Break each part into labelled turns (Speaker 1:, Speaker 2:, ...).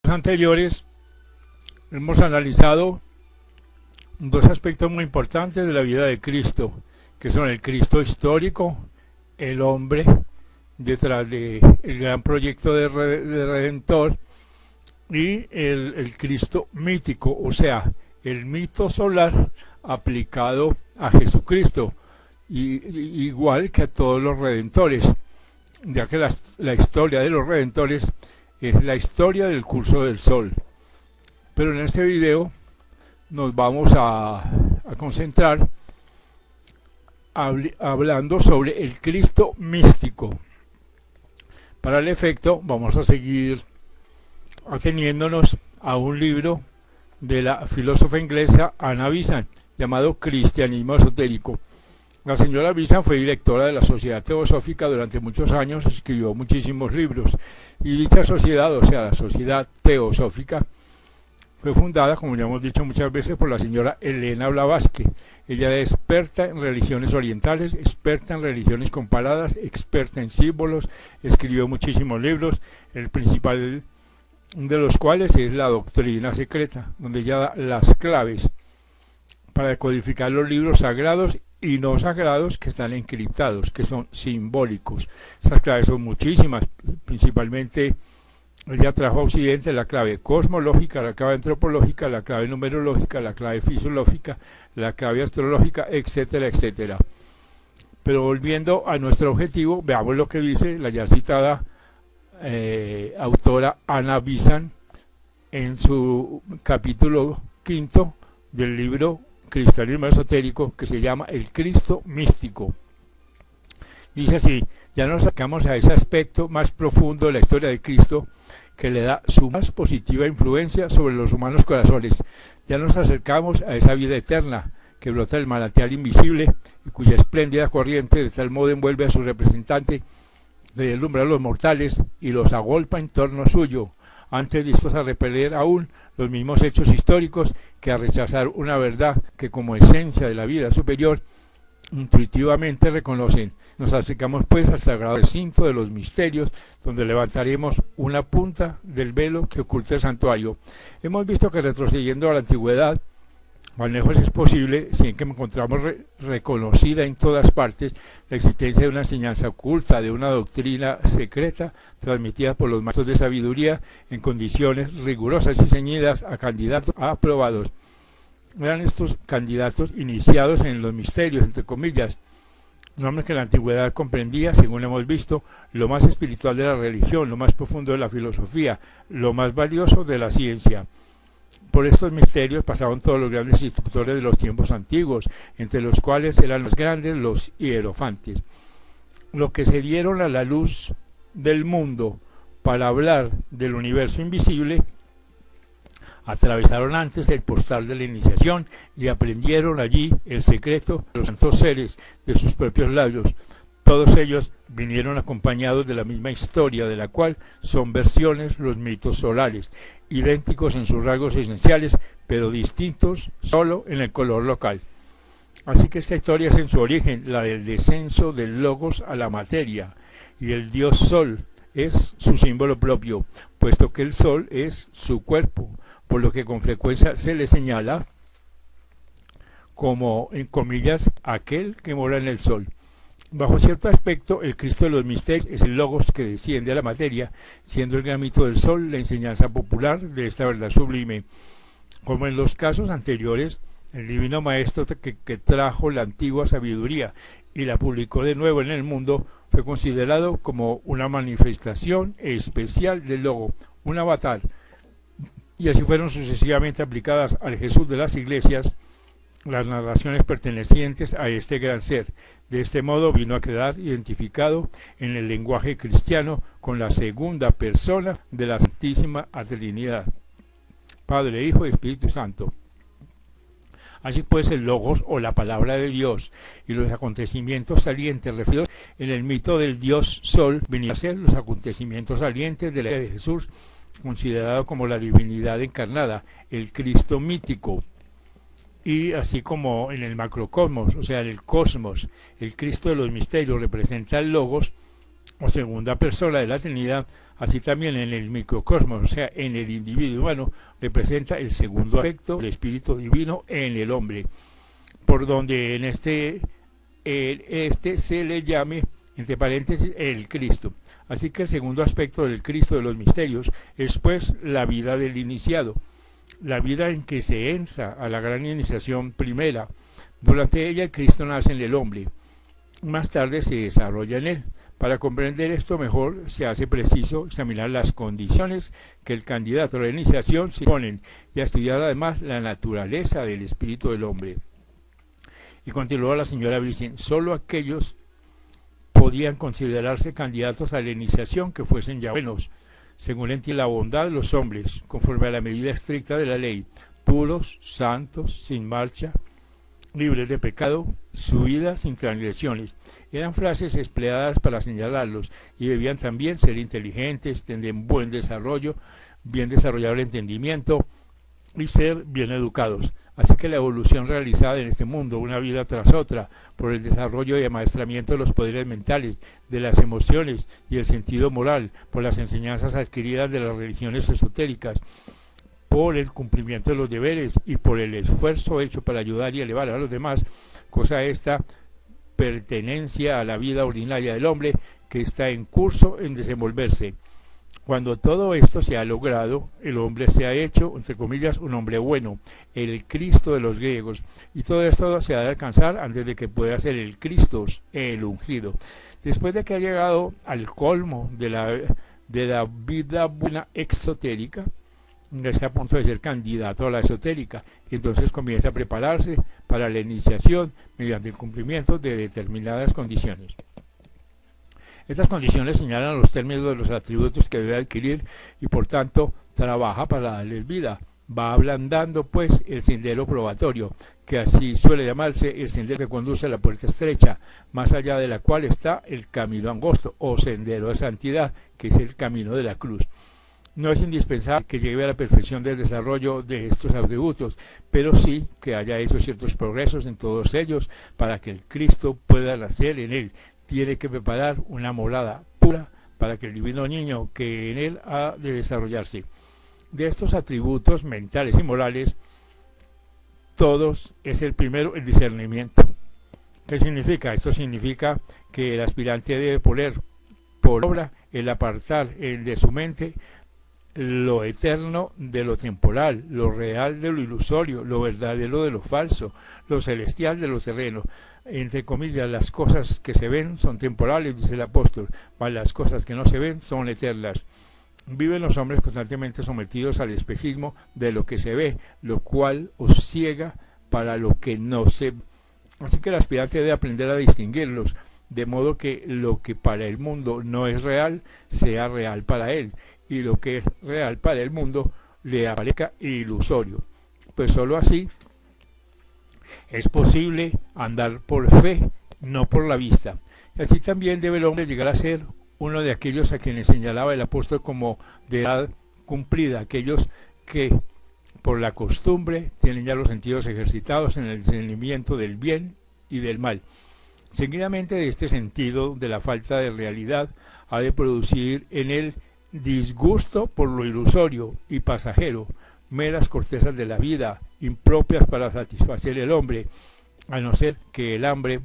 Speaker 1: Anteriores hemos analizado dos aspectos muy importantes de la vida de Cristo, que son el Cristo histórico, el hombre detrás del gran proyecto de Redentor, y el Cristo mítico, o sea, el mito solar aplicado a Jesucristo, igual que a todos los redentores, ya que la historia de los redentores es la historia del curso del sol. Pero en este video nos vamos a concentrar hablando sobre el Cristo místico. Para el efecto vamos a seguir ateniéndonos a un libro de la filósofa inglesa Anna Besant llamado Cristianismo Esotérico. La señora Besant fue directora de la Sociedad Teosófica durante muchos años, escribió muchísimos libros, y dicha sociedad, o sea, la Sociedad Teosófica, fue fundada, como ya hemos dicho muchas veces, por la señora Elena Blavatsky. Ella es experta en religiones orientales, experta en religiones comparadas, experta en símbolos, escribió muchísimos libros, el principal de los cuales es la Doctrina Secreta, donde ella da las claves para decodificar los libros sagrados y no sagrados que están encriptados, que son simbólicos. Esas claves son muchísimas, principalmente ella trajo a Occidente la clave cosmológica, la clave antropológica, la clave numerológica, la clave fisiológica, la clave astrológica, etcétera, etcétera. Pero volviendo a nuestro objetivo, veamos lo que dice la ya citada autora Anna Besant en su capítulo 5 del libro Cristianismo Esotérico, que se llama El Cristo Místico. Dice así: ya nos acercamos a ese aspecto más profundo de la historia de Cristo que le da su más positiva influencia sobre los humanos corazones. Ya nos acercamos a esa vida eterna que brota del manantial invisible y cuya espléndida corriente de tal modo envuelve a su representante, le deslumbra a los mortales y los agolpa en torno suyo, antes dispuestos a repeler aún los mismos hechos históricos que a rechazar una verdad que como esencia de la vida superior intuitivamente reconocen. Nos acercamos pues al sagrado recinto de los misterios, donde levantaremos una punta del velo que oculta el santuario. Hemos visto que retrocediendo a la antigüedad, cuán lejos es posible, sin que encontramos reconocida en todas partes la existencia de una enseñanza oculta, de una doctrina secreta transmitida por los maestros de sabiduría en condiciones rigurosas y ceñidas a candidatos aprobados. Eran estos candidatos iniciados en los misterios, entre comillas, nombres que la antigüedad comprendía, según hemos visto, lo más espiritual de la religión, lo más profundo de la filosofía, lo más valioso de la ciencia. Por estos misterios pasaban todos los grandes instructores de los tiempos antiguos, entre los cuales eran los grandes los hierofantes. Los que se dieron a la luz del mundo para hablar del universo invisible, atravesaron antes el portal de la iniciación y aprendieron allí el secreto de los santos seres de sus propios labios. Todos ellos vinieron acompañados de la misma historia, de la cual son versiones los mitos solares, idénticos en sus rasgos esenciales, pero distintos solo en el color local. Así que esta historia es en su origen la del descenso del logos a la materia, y el dios sol es su símbolo propio, puesto que el sol es su cuerpo, por lo que con frecuencia se le señala como, en comillas, aquel que mora en el sol. Bajo cierto aspecto, el Cristo de los misterios es el logos que desciende a la materia, siendo el gran mito del sol la enseñanza popular de esta verdad sublime. Como en los casos anteriores, el divino maestro que trajo la antigua sabiduría y la publicó de nuevo en el mundo fue considerado como una manifestación especial del logo, un avatar, y así fueron sucesivamente aplicadas al Jesús de las iglesias las narraciones pertenecientes a este gran ser. De este modo vino a quedar identificado en el lenguaje cristiano con la segunda persona de la Santísima Trinidad, Padre, Hijo y Espíritu Santo. Así pues, el Logos o la palabra de Dios y los acontecimientos salientes referidos en el mito del Dios Sol venían a ser los acontecimientos salientes de la vida de Jesús, considerado como la divinidad encarnada, el Cristo mítico. Y así como en el macrocosmos, o sea, en el cosmos, el Cristo de los misterios representa el Logos, o segunda persona de la Trinidad, Así también en el microcosmos, o sea, en el individuo humano, representa el segundo aspecto del Espíritu Divino en el hombre, por donde en este se le llame, entre paréntesis, el Cristo. Así que el segundo aspecto del Cristo de los misterios es pues la vida del iniciado, la vida en que se entra a la gran iniciación primera. Durante ella el Cristo nace en el hombre, más tarde se desarrolla en él. Para comprender esto mejor se hace preciso examinar las condiciones que el candidato a la iniciación se ponen y a estudiar además la naturaleza del espíritu del hombre. Y continuó la señora Virgen, solo aquellos podían considerarse candidatos a la iniciación que fuesen ya buenos, según entiende la bondad de los hombres, conforme a la medida estricta de la ley, puros, santos, sin marcha, libres de pecado, su vida sin transgresiones. Eran frases empleadas para señalarlos y debían también ser inteligentes, tener buen desarrollo, bien desarrollado el entendimiento y ser bien educados. Así que la evolución realizada en este mundo, una vida tras otra, por el desarrollo y amaestramiento de los poderes mentales, de las emociones y el sentido moral, por las enseñanzas adquiridas de las religiones esotéricas, por el cumplimiento de los deberes y por el esfuerzo hecho para ayudar y elevar a los demás, cosa esta pertenencia a la vida ordinaria del hombre que está en curso en desenvolverse. Cuando todo esto se ha logrado, el hombre se ha hecho, entre comillas, un hombre bueno, el Cristo de los griegos, y todo esto se ha de alcanzar antes de que pueda ser el Cristo, el ungido. Después de que ha llegado al colmo de la vida buena exotérica, está a punto de ser candidato a la esotérica, y entonces comienza a prepararse para la iniciación mediante el cumplimiento de determinadas condiciones. Estas condiciones señalan los términos de los atributos que debe adquirir y por tanto trabaja para darles vida. Va ablandando pues el sendero probatorio, que así suele llamarse el sendero que conduce a la puerta estrecha, más allá de la cual está el camino angosto o sendero de santidad, que es el camino de la cruz. No es indispensable que llegue a la perfección del desarrollo de estos atributos, pero sí que haya hecho ciertos progresos en todos ellos para que el Cristo pueda nacer en él. Tiene que preparar una morada pura para que el divino niño que en él ha de desarrollarse. De estos atributos mentales y morales, todos es el primero el discernimiento. ¿Qué significa? Esto significa que el aspirante debe poner por obra el apartar de su mente lo eterno de lo temporal, lo real de lo ilusorio, lo verdadero de lo falso, lo celestial de lo terreno. Entre comillas, las cosas que se ven son temporales, dice el apóstol, mas las cosas que no se ven son eternas. Viven los hombres constantemente sometidos al espejismo de lo que se ve, lo cual os ciega para lo que no se ve. Así que el aspirante debe aprender a distinguirlos, de modo que lo que para el mundo no es real, sea real para él, y lo que es real para el mundo le aparezca ilusorio. Pues sólo así es posible andar por fe, no por la vista. Y así también debe el hombre llegar a ser uno de aquellos a quienes señalaba el apóstol como de edad cumplida, aquellos que por la costumbre tienen ya los sentidos ejercitados en el discernimiento del bien y del mal. Seguidamente de este sentido de la falta de realidad ha de producir en él disgusto por lo ilusorio y pasajero, meras cortezas de la vida, impropias para satisfacer el hombre, a no ser que el hambre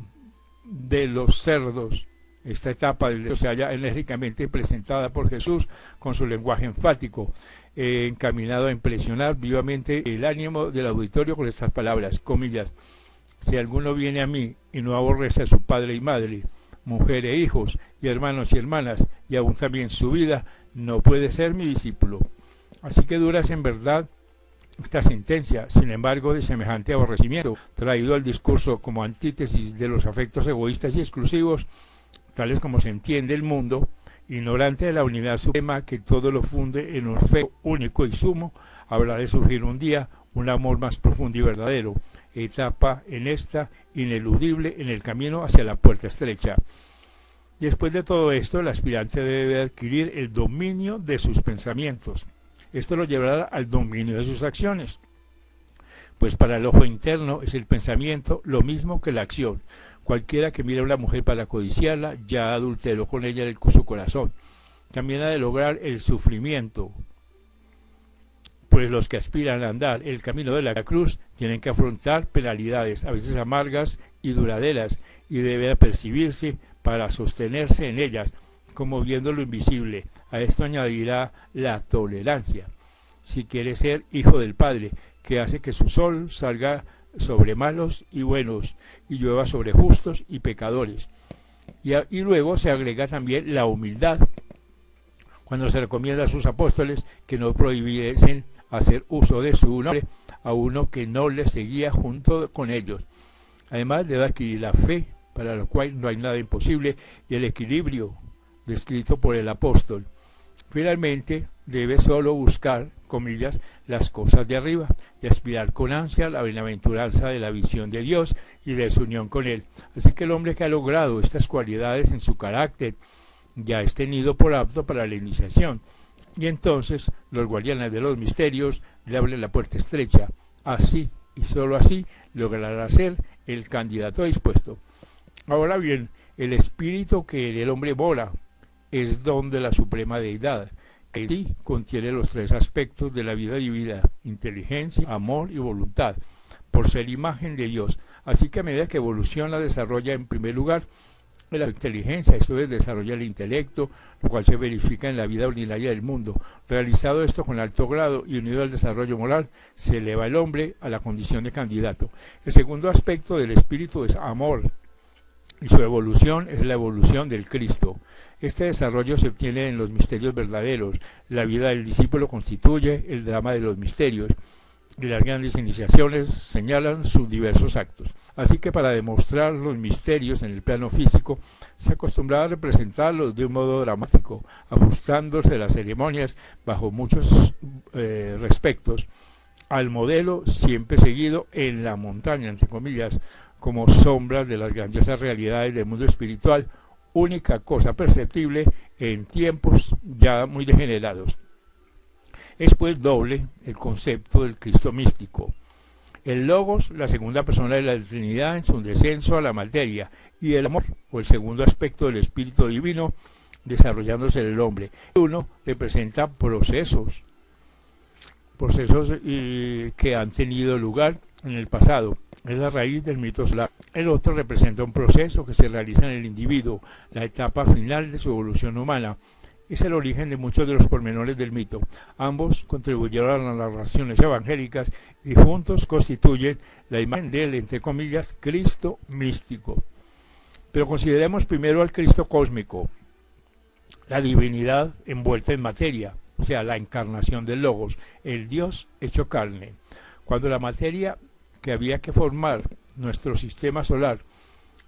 Speaker 1: de los cerdos, esta etapa del se haya enérgicamente presentada por Jesús con su lenguaje enfático, encaminado a impresionar vivamente el ánimo del auditorio con estas palabras, comillas: si alguno viene a mí y no aborrece a su padre y madre, mujer e hijos, y hermanos y hermanas, y aún también su vida, no puede ser mi discípulo. Así que dura es en verdad esta sentencia. Sin embargo, de semejante aborrecimiento, traído al discurso como antítesis de los afectos egoístas y exclusivos, tales como se entiende el mundo, ignorante de la unidad suprema que todo lo funde en un fe único y sumo, habrá de surgir un día un amor más profundo y verdadero, etapa en esta ineludible en el camino hacia la puerta estrecha. Después de todo esto, el aspirante debe adquirir el dominio de sus pensamientos. Esto lo llevará al dominio de sus acciones. Pues para el ojo interno es el pensamiento lo mismo que la acción. Cualquiera que mire a una mujer para codiciarla, ya adulteró con ella su corazón. también ha de lograr el sufrimiento, pues los que aspiran a andar el camino de la cruz tienen que afrontar penalidades, a veces amargas y duraderas, y deben apercibirse para sostenerse en ellas, como viendo lo invisible. A esto añadirá la tolerancia, si quiere ser hijo del Padre, que hace que su sol salga sobre malos y buenos, y llueva sobre justos y pecadores. Y luego se agrega también la humildad, cuando se recomienda a sus apóstoles que no prohibiesen hacer uso de su nombre a uno que no les seguía junto con ellos. Además debe adquirir la fe, para lo cual no hay nada imposible, y el equilibrio descrito por el apóstol. Finalmente, debe solo buscar, comillas, las cosas de arriba y aspirar con ansia la bienaventuranza de la visión de Dios y de su unión con Él. Así que el hombre que ha logrado estas cualidades en su carácter ya es tenido por apto para la iniciación. Y entonces los guardianes de los misterios le abren la puerta estrecha. Así y solo así logrará ser el candidato dispuesto. Ahora bien, el espíritu que en el hombre mora es don de la suprema deidad, que sí contiene los tres aspectos de la vida divina: inteligencia, amor y voluntad, por ser imagen de Dios. Así que a medida que evoluciona, desarrolla en primer lugar la inteligencia, esto es, desarrolla el intelecto, lo cual se verifica en la vida ordinaria del mundo. Realizado esto con alto grado y unido al desarrollo moral, se eleva el hombre a la condición de candidato. El segundo aspecto del espíritu es amor, y su evolución es la evolución del Cristo. Este desarrollo se obtiene en los misterios verdaderos. La vida del discípulo constituye el drama de los misterios, y las grandes iniciaciones señalan sus diversos actos. Así que para demostrar los misterios en el plano físico, se acostumbraba a representarlos de un modo dramático, ajustándose las ceremonias bajo muchos respectos al modelo siempre seguido en la montaña, entre comillas, como sombras de las grandiosas realidades del mundo espiritual, única cosa perceptible en tiempos ya muy degenerados. Es pues doble el concepto del Cristo místico. El Logos, la segunda persona de la Trinidad en su descenso a la materia, y el amor, o el segundo aspecto del Espíritu Divino, desarrollándose en el hombre. Uno representa procesos que han tenido lugar en el pasado. Es la raíz del mito solar. El otro representa un proceso que se realiza en el individuo, la etapa final de su evolución humana. Es el origen de muchos de los pormenores del mito. Ambos contribuyeron a las narraciones evangélicas y juntos constituyen la imagen del, entre comillas, Cristo místico. Pero consideremos primero al Cristo cósmico, la divinidad envuelta en materia, o sea, la encarnación del Logos, el Dios hecho carne. Cuando la materia que había que formar nuestro sistema solar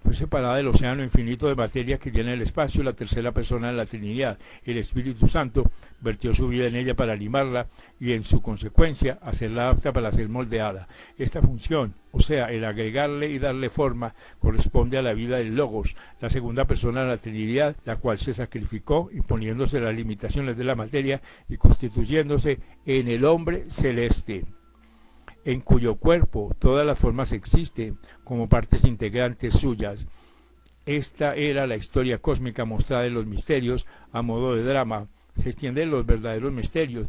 Speaker 1: fue separada del océano infinito de materia que llena el espacio, la tercera persona de la Trinidad, el Espíritu Santo, vertió su vida en ella para animarla y en su consecuencia hacerla apta para ser moldeada. Esta función, o sea, el agregarle y darle forma, corresponde a la vida del Logos, la segunda persona de la Trinidad, la cual se sacrificó imponiéndose las limitaciones de la materia y constituyéndose en el hombre celeste, en cuyo cuerpo todas las formas existen como partes integrantes suyas. Esta era la historia cósmica mostrada en los misterios a modo de drama. Se extienden los verdaderos misterios,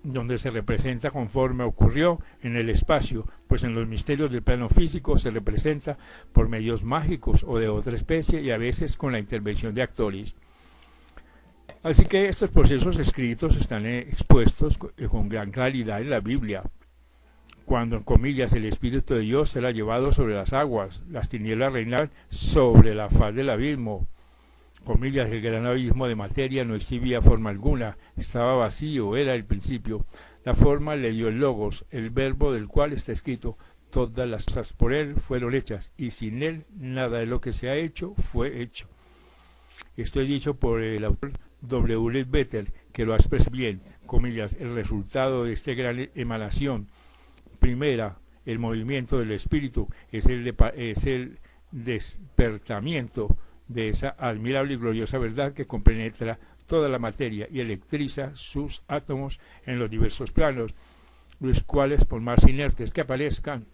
Speaker 1: donde se representa conforme ocurrió en el espacio, pues en los misterios del plano físico se representa por medios mágicos o de otra especie y a veces con la intervención de actores. Así que estos procesos escritos están expuestos con gran claridad en la Biblia. Cuando, en comillas, el Espíritu de Dios era llevado sobre las aguas, las tinieblas reinaban sobre la faz del abismo. Comillas, el gran abismo de materia no exhibía forma alguna, estaba vacío, era el principio. La forma le dio el Logos, el verbo del cual está escrito: todas las cosas por él fueron hechas, y sin él nada de lo que se ha hecho fue hecho. Esto es dicho por el autor W. Lee Bethel, que lo ha expresado bien, comillas, el resultado de esta gran emanación. Primera, el movimiento del espíritu es el despertamiento de esa admirable y gloriosa verdad que compenetra toda la materia y electriza sus átomos en los diversos planos, los cuales, por más inertes que aparezcan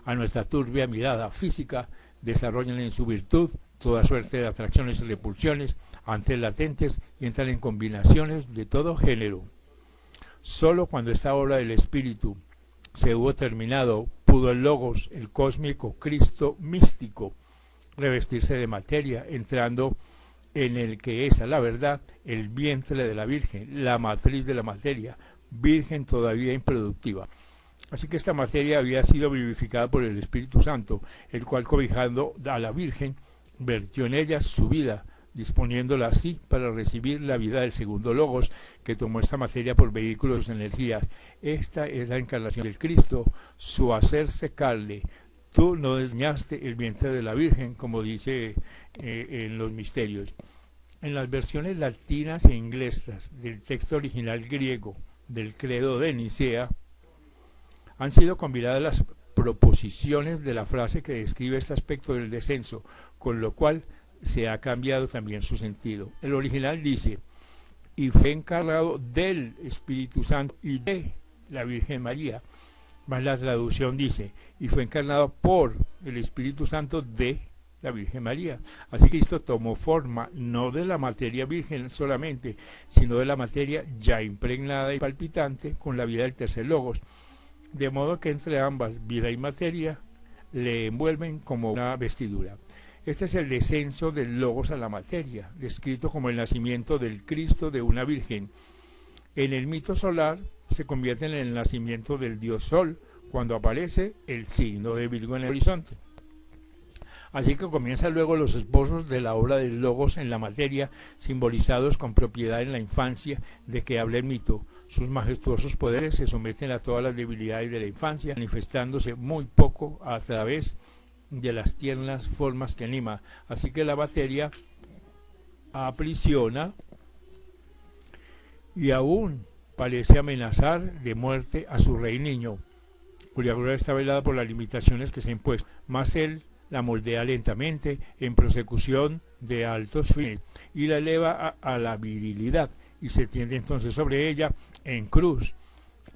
Speaker 1: a nuestra turbia mirada física, desarrollan en su virtud toda suerte de atracciones y repulsiones, antes latentes y entran en combinaciones de todo género. Solo cuando esta obra del Espíritu se hubo terminado, pudo el Logos, el cósmico Cristo místico, revestirse de materia, entrando en el que es a la verdad el vientre de la Virgen, la matriz de la materia, virgen todavía improductiva. Así que esta materia había sido vivificada por el Espíritu Santo, el cual, cobijando a la Virgen, vertió en ella su vida, disponiéndola así para recibir la vida del segundo Logos, que tomó esta materia por vehículo de sus energías. Esta es la encarnación del Cristo, su hacerse carne. Tú no desñaste el vientre de la Virgen, como dice en los misterios. En las versiones latinas e inglesas del texto original griego del credo de Nicea, han sido combinadas las proposiciones de la frase que describe este aspecto del descenso, con lo cual se ha cambiado también su sentido. El original dice: y fue encarnado del Espíritu Santo y de la Virgen María. Más la traducción dice: y fue encarnado por el Espíritu Santo de la Virgen María. Así que Cristo tomó forma no de la materia virgen solamente, sino de la materia ya impregnada y palpitante con la vida del tercer Logos, de modo que entre ambas, vida y materia, le envuelven como una vestidura. Este es el descenso del Logos a la materia, descrito como el nacimiento del Cristo de una Virgen. En el mito solar se convierte en el nacimiento del Dios Sol, cuando aparece el signo de Virgo en el horizonte. Así que comienzan luego los esposos de la obra del Logos en la materia, simbolizados con propiedad en la infancia de que habla el mito. Sus majestuosos poderes se someten a todas las debilidades de la infancia, manifestándose muy poco a través de las tiernas formas que anima. Así que la materia aprisiona y aún parece amenazar de muerte a su rey niño, cuya gloria está velada por las limitaciones que se impuestan. Mas él la moldea lentamente en prosecución de altos fines y la eleva a la virilidad, y se tiende entonces sobre ella en cruz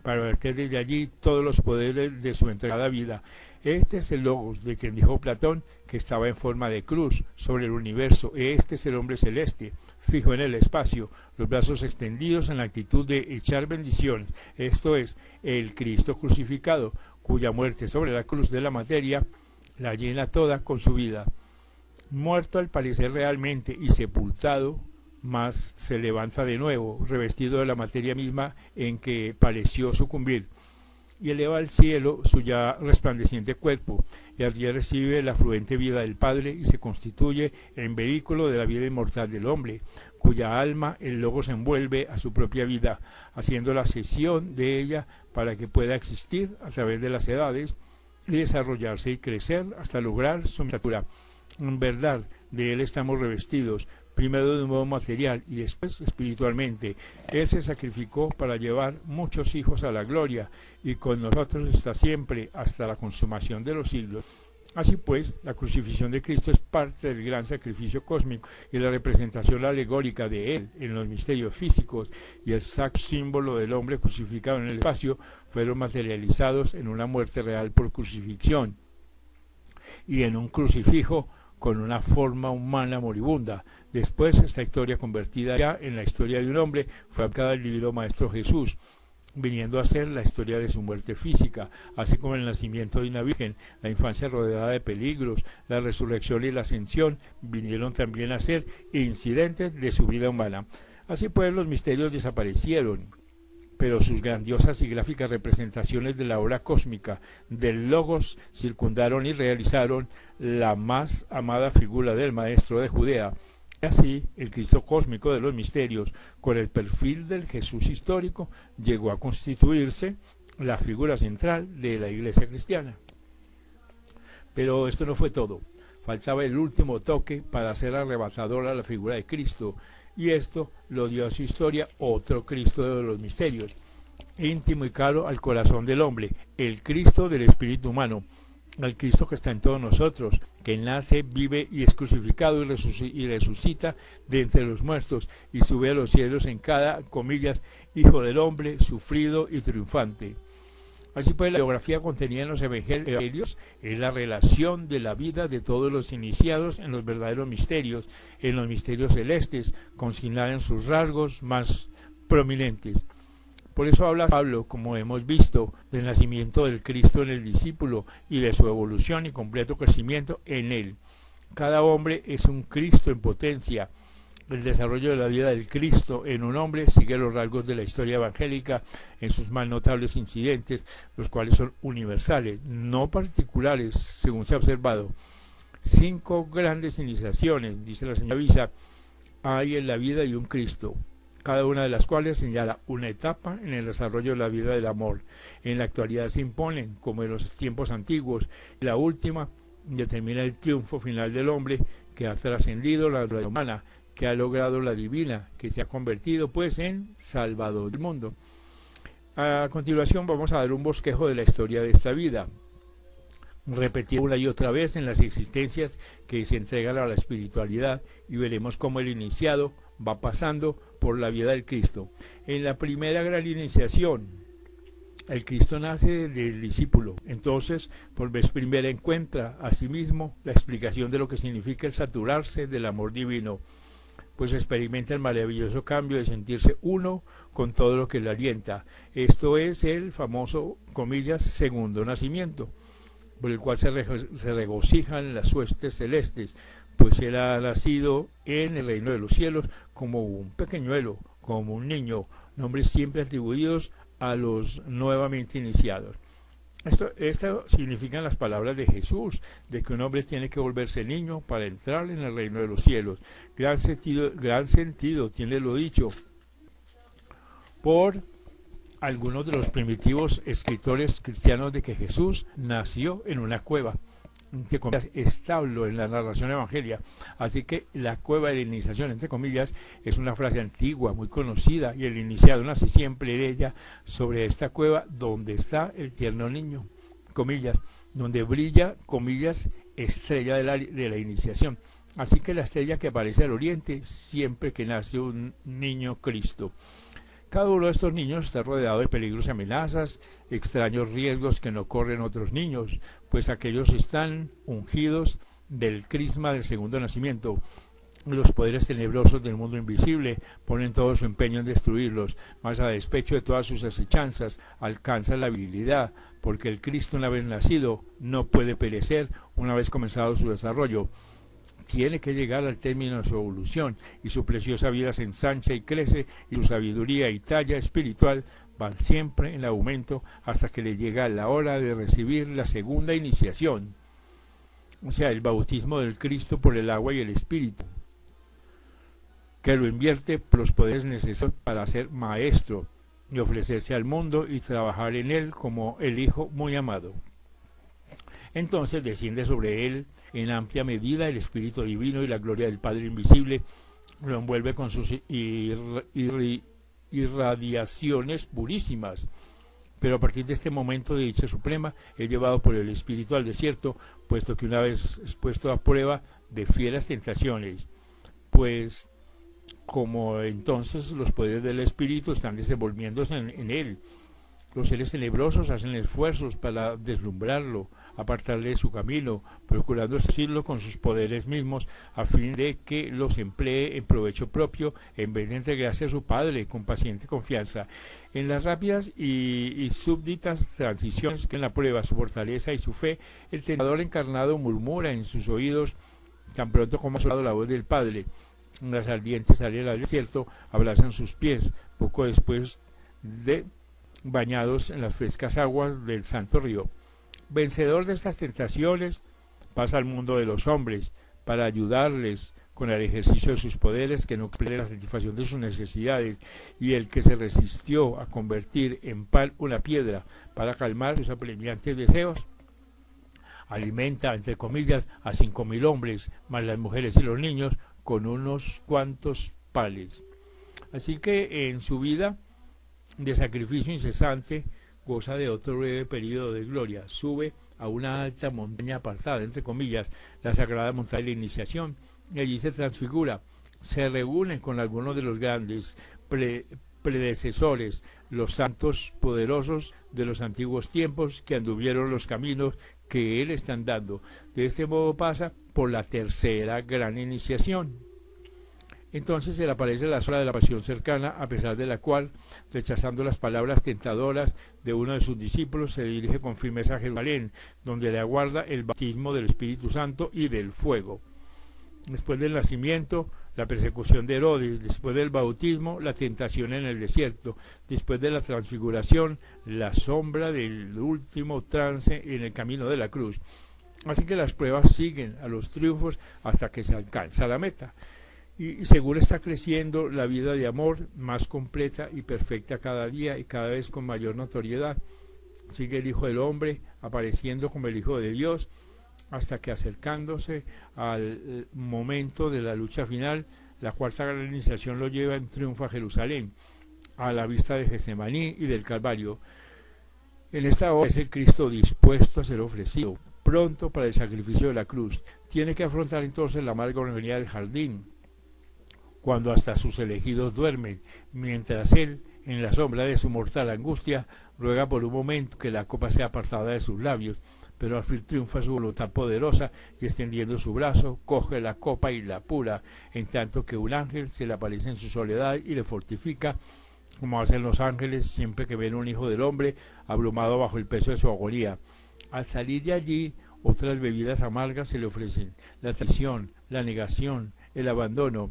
Speaker 1: para verter desde allí todos los poderes de su entregada vida. Este es el Logos de quien dijo Platón que estaba en forma de cruz sobre el universo. Este es el hombre celeste, fijo en el espacio, los brazos extendidos en la actitud de echar bendiciones. Esto es el Cristo crucificado, cuya muerte sobre la cruz de la materia la llena toda con su vida. Muerto al parecer realmente y sepultado, mas se levanta de nuevo, revestido de la materia misma en que pareció sucumbir, y eleva al cielo su ya resplandeciente cuerpo, y allí recibe la fluente vida del Padre y se constituye en vehículo de la vida inmortal del hombre, cuya alma el Logos envuelve a su propia vida, haciendo la cesión de ella para que pueda existir a través de las edades y desarrollarse y crecer hasta lograr su estatura. En verdad, de él estamos revestidos, primero de un modo material y después espiritualmente. Él se sacrificó para llevar muchos hijos a la gloria, y con nosotros está siempre hasta la consumación de los siglos. Así pues, la crucifixión de Cristo es parte del gran sacrificio cósmico y la representación alegórica de él en los misterios físicos, y el sacro símbolo del hombre crucificado en el espacio fueron materializados en una muerte real por crucifixión y en un crucifijo con una forma humana moribunda. Después, esta historia, convertida ya en la historia de un hombre, fue aplicada al divino Maestro Jesús, viniendo a ser la historia de su muerte física, así como el nacimiento de una virgen, la infancia rodeada de peligros, la resurrección y la ascensión, vinieron también a ser incidentes de su vida humana. Así pues, los misterios desaparecieron, pero sus grandiosas y gráficas representaciones de la obra cósmica del Logos circundaron y realizaron la más amada figura del Maestro de Judea. Así, el Cristo cósmico de los misterios, con el perfil del Jesús histórico, llegó a constituirse la figura central de la Iglesia cristiana. Pero esto no fue todo. Faltaba el último toque para hacer arrebatadora la figura de Cristo, y esto lo dio a su historia otro Cristo de los misterios, íntimo y caro al corazón del hombre, el Cristo del espíritu humano, al Cristo que está en todos nosotros, que nace, vive y es crucificado y resucita de entre los muertos y sube a los cielos en cada, comillas, Hijo del Hombre, sufrido y triunfante. Así pues, la biografía contenida en los evangelios es la relación de la vida de todos los iniciados en los verdaderos misterios, en los misterios celestes, consignada en sus rasgos más prominentes. Por eso habla Pablo, como hemos visto, del nacimiento del Cristo en el discípulo y de su evolución y completo crecimiento en él. Cada hombre es un Cristo en potencia. El desarrollo de la vida del Cristo en un hombre sigue los rasgos de la historia evangélica en sus más notables incidentes, los cuales son universales, no particulares, según se ha observado. 5 grandes iniciaciones, dice la señora Visa, hay en la vida de un Cristo, cada una de las cuales señala una etapa en el desarrollo de la vida del amor. En la actualidad se imponen, como en los tiempos antiguos, y la última determina el triunfo final del hombre que ha trascendido la vida humana, que ha logrado la divina, que se ha convertido pues en Salvador del mundo. A continuación vamos a dar un bosquejo de la historia de esta vida, repetir una y otra vez en las existencias que se entregan a la espiritualidad, y veremos cómo el iniciado va pasando por la vida del Cristo. En la primera gran iniciación, el Cristo nace del discípulo. Entonces, por vez primera encuentra a sí mismo la explicación de lo que significa el saturarse del amor divino, pues experimenta el maravilloso cambio de sentirse uno con todo lo que le alienta. Esto es el famoso, comillas, segundo nacimiento, por el cual se regocijan las huestes celestes, pues él ha nacido en el reino de los cielos como un pequeñuelo, como un niño, nombres siempre atribuidos a los nuevamente iniciados. Esto significan las palabras de Jesús, de que un hombre tiene que volverse niño para entrar en el reino de los cielos. Gran sentido tiene lo dicho por algunos de los primitivos escritores cristianos de que Jesús nació en una cueva, entre comillas, establo en la narración evangelia. Así que la cueva de la iniciación, entre comillas, es una frase antigua, muy conocida, y el iniciado nace siempre en ella, sobre esta cueva donde está el tierno niño, comillas, donde brilla, comillas, estrella de la iniciación. Así que la estrella que aparece al oriente siempre que nace un niño Cristo. Cada uno de estos niños está rodeado de peligros y amenazas, extraños riesgos que no corren otros niños, pues aquellos están ungidos del crisma del segundo nacimiento. Los poderes tenebrosos del mundo invisible ponen todo su empeño en destruirlos, mas a despecho de todas sus acechanzas alcanzan la habilidad, porque el Cristo, una vez nacido, no puede perecer una vez comenzado su desarrollo. Tiene que llegar al término de su evolución, y su preciosa vida se ensancha y crece, y su sabiduría y talla espiritual van siempre en aumento hasta que le llega la hora de recibir la segunda iniciación, o sea, el bautismo del Cristo por el agua y el Espíritu, que lo invierte por los poderes necesarios para ser maestro y ofrecerse al mundo y trabajar en él como el Hijo muy amado. Entonces desciende sobre él en amplia medida el Espíritu Divino, y la gloria del Padre Invisible lo envuelve con sus irradiaciones purísimas. Pero a partir de este momento de dicha suprema es llevado por el Espíritu al desierto, puesto que una vez expuesto a prueba de fieras tentaciones, pues como entonces los poderes del Espíritu están desenvolviéndose en él, los seres tenebrosos hacen esfuerzos para deslumbrarlo, apartarle de su camino, procurando asirlo con sus poderes mismos, a fin de que los emplee en provecho propio, en vez de entregarse a su Padre con paciente confianza. En las rápidas y súbditas transiciones que en la prueba su fortaleza y su fe, el tentador encarnado murmura en sus oídos, tan pronto como ha sonado la voz del Padre. Las ardientes arenas del desierto abrazan sus pies, poco después de bañados en las frescas aguas del santo río. Vencedor de estas tentaciones, pasa al mundo de los hombres para ayudarles con el ejercicio de sus poderes, que no esperen la satisfacción de sus necesidades, y el que se resistió a convertir en pan una piedra para calmar sus apremiantes deseos, alimenta, entre comillas, a 5.000 hombres, más las mujeres y los niños, con unos cuantos panes. Así que en su vida de sacrificio incesante goza de otro breve periodo de gloria, sube a una alta montaña apartada, entre comillas, la sagrada montaña de la iniciación, y allí se transfigura, se reúne con algunos de los grandes predecesores, los santos poderosos de los antiguos tiempos que anduvieron los caminos que él está andando. De este modo pasa por la tercera gran iniciación. Entonces se le aparece la sola de la pasión cercana, a pesar de la cual, rechazando las palabras tentadoras de uno de sus discípulos, se dirige con firmeza a Jerusalén, donde le aguarda el bautismo del Espíritu Santo y del fuego. Después del nacimiento, la persecución de Herodes; después del bautismo, la tentación en el desierto; después de la transfiguración, la sombra del último trance en el camino de la cruz. Así que las pruebas siguen a los triunfos hasta que se alcanza la meta. Y según está creciendo la vida de amor, más completa y perfecta cada día y cada vez con mayor notoriedad, sigue el Hijo del Hombre apareciendo como el Hijo de Dios, hasta que, acercándose al momento de la lucha final, la cuarta gran iniciación lo lleva en triunfo a Jerusalén, a la vista de Getsemaní y del Calvario. En esta hora es el Cristo dispuesto a ser ofrecido, pronto para el sacrificio de la cruz. Tiene que afrontar entonces la amarga agonía del jardín, cuando hasta sus elegidos duermen, mientras él, en la sombra de su mortal angustia, ruega por un momento que la copa sea apartada de sus labios, pero al fin triunfa su voluntad poderosa y, extendiendo su brazo, coge la copa y la apura, en tanto que un ángel se le aparece en su soledad y le fortifica, como hacen los ángeles siempre que ven un hijo del hombre abrumado bajo el peso de su agonía. Al salir de allí, otras bebidas amargas se le ofrecen: la traición, la negación, el abandono,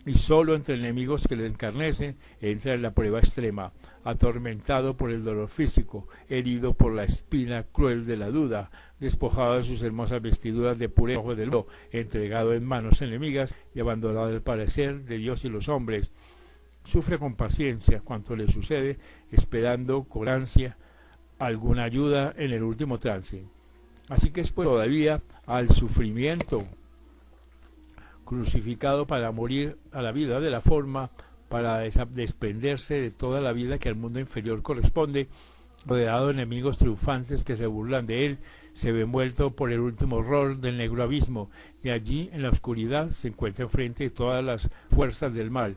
Speaker 1: y solo entre enemigos que le encarnecen entra en la prueba extrema, atormentado por el dolor físico, herido por la espina cruel de la duda, despojado de sus hermosas vestiduras de pureza ojo del lobo, entregado en manos enemigas y abandonado al parecer de Dios y los hombres. Sufre con paciencia cuanto le sucede, esperando con ansia alguna ayuda en el último trance. Así que es pues todavía al sufrimiento, crucificado para morir a la vida de la forma, para desprenderse de toda la vida que al mundo inferior corresponde, rodeado de enemigos triunfantes que se burlan de él, se ve envuelto por el último horror del negro abismo, y allí en la oscuridad se encuentra enfrente de todas las fuerzas del mal.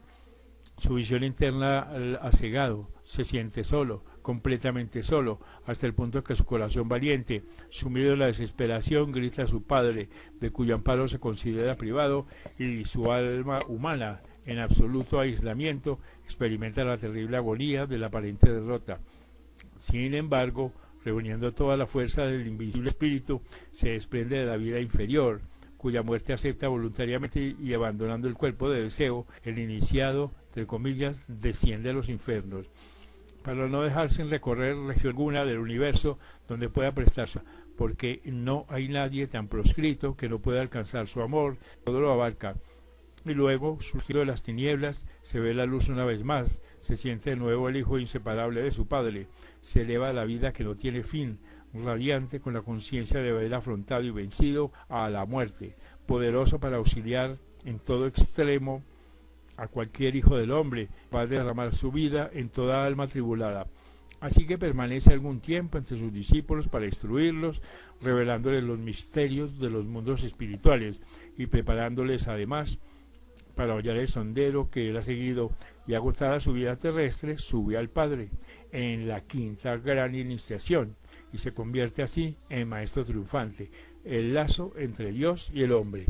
Speaker 1: Su visión interna ha cegado, se siente solo, completamente solo, hasta el punto que su corazón valiente, sumido en la desesperación, grita a su Padre, de cuyo amparo se considera privado, y su alma humana, en absoluto aislamiento, experimenta la terrible agonía de la aparente derrota. Sin embargo, reuniendo toda la fuerza del invisible espíritu, se desprende de la vida inferior, cuya muerte acepta voluntariamente, y abandonando el cuerpo de deseo, el iniciado, entre comillas, desciende a los infiernos, para no dejar sin recorrer región alguna del universo donde pueda prestarse, porque no hay nadie tan proscrito que no pueda alcanzar su amor, todo lo abarca. Y luego, surgido de las tinieblas, se ve la luz una vez más, se siente de nuevo el Hijo inseparable de su Padre, se eleva a la vida que no tiene fin, radiante con la conciencia de haber afrontado y vencido a la muerte, poderoso para auxiliar en todo extremo a cualquier hijo del hombre, va a derramar su vida en toda alma tribulada. Así que permanece algún tiempo entre sus discípulos para instruirlos, revelándoles los misterios de los mundos espirituales y preparándoles además para hollar el sendero que él ha seguido, y agotada su vida terrestre, sube al Padre en la quinta gran iniciación y se convierte así en maestro triunfante, el lazo entre Dios y el hombre.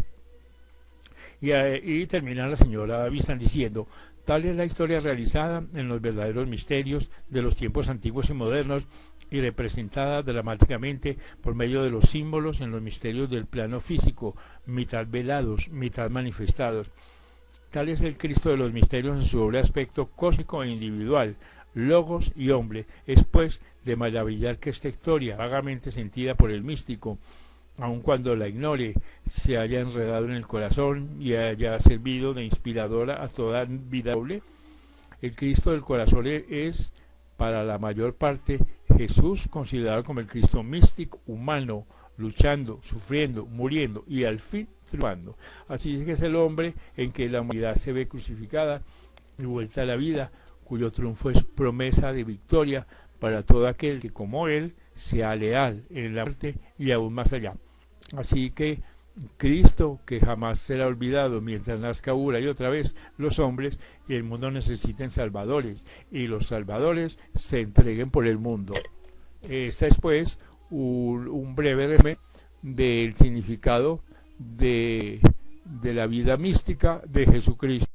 Speaker 1: Y termina la señora Bistan diciendo: tal es la historia realizada en los verdaderos misterios de los tiempos antiguos y modernos, y representada dramáticamente por medio de los símbolos en los misterios del plano físico, mitad velados, mitad manifestados. Tal es el Cristo de los misterios en su doble aspecto cósmico e individual, logos y hombre. Es pues de maravillar que esta historia, vagamente sentida por el místico, aun cuando la ignore, se haya enredado en el corazón y haya servido de inspiradora a toda vida doble. El Cristo del corazón es, para la mayor parte, Jesús, considerado como el Cristo místico, humano, luchando, sufriendo, muriendo y al fin triunfando. Así es que es el hombre en que la humanidad se ve crucificada y vuelta a la vida, cuyo triunfo es promesa de victoria para todo aquel que, como él, sea leal en la muerte y aún más allá. Así que Cristo que jamás será olvidado mientras nazca una y otra vez los hombres y el mundo necesiten salvadores y los salvadores se entreguen por el mundo. Esta es pues un breve resumen del significado de la vida mística de Jesucristo.